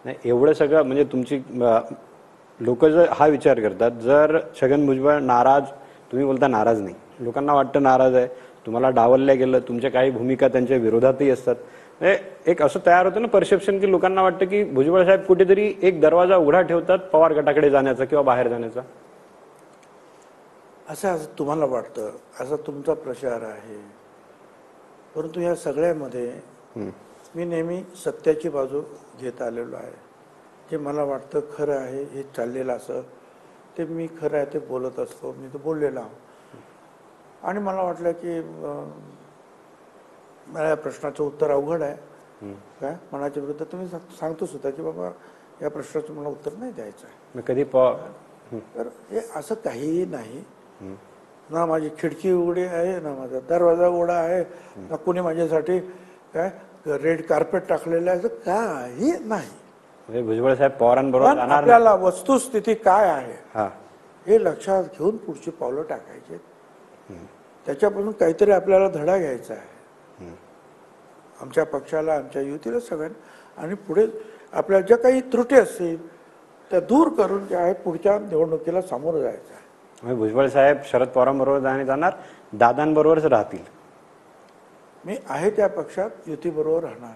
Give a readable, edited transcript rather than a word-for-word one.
नाही एवढं सगळं म्हणजे तुमची लोक जर हा विचार करतात, जर छगन भुजबळ नाराज, तुम्ही बोलता नाराज नाही, लोकांना वाटतं नाराज आहे, तुम्हाला डावलल्या गेलं, तुमच्या काही भूमिका त्यांच्या विरोधातही असतात, एक असं तयार होतं ना परसेप्शन की लोकांना वाटतं की भुजबळ साहेब कुठेतरी एक दरवाजा उघडा ठेवतात पवार गटाकडे जाण्याचा किंवा बाहेर जाण्याचा. असं तुम्हाला वाटतं, असा तुमचा प्रचार आहे. परंतु या सगळ्यामध्ये मी नेहमी सत्याची बाजू घेत आलेलो आहे. जे मला वाटतं खरं आहे, हे चाललेलं असं ते मी खरं आहे ते बोलत असतो, मी तर बोललेलो आहो. आणि मला वाटलं की मला या प्रश्नाचं उत्तर अवघड आहे, काय मनाच्या विरुद्ध तुम्ही सांगतोच होता की बाबा या प्रश्नाचं मला उत्तर नाही द्यायचं आहे. कधी तर हे असं काहीही नाही. ना माझी खिडकी उघडी आहे, ना माझा दरवाजा उघडा आहे, ना कोणी माझ्यासाठी काय रेड कार्पेट टाकलेलं आहे, काही नाही. भुजबळ साहेब पवारांबरोबर आपल्याला वस्तुस्थिती काय आहे हे लक्षात घेऊन पुढची पावलं टाकायची. त्याच्यापासून काहीतरी आपल्याला धडा घ्यायचा आहे आमच्या पक्षाला, आमच्या युतीला, सगळ्यांना. आणि पुढे आपल्या ज्या काही त्रुटी असतील त्या दूर करून जे आहे पुढच्या निवडणुकीला सामोरं जायचं आहे. भुजबळ साहेब शरद पवारांबरोबर जाणार, दादांबरोबरच राहतील. मी आहे त्या पक्षात, युतीबरोबर राहणार.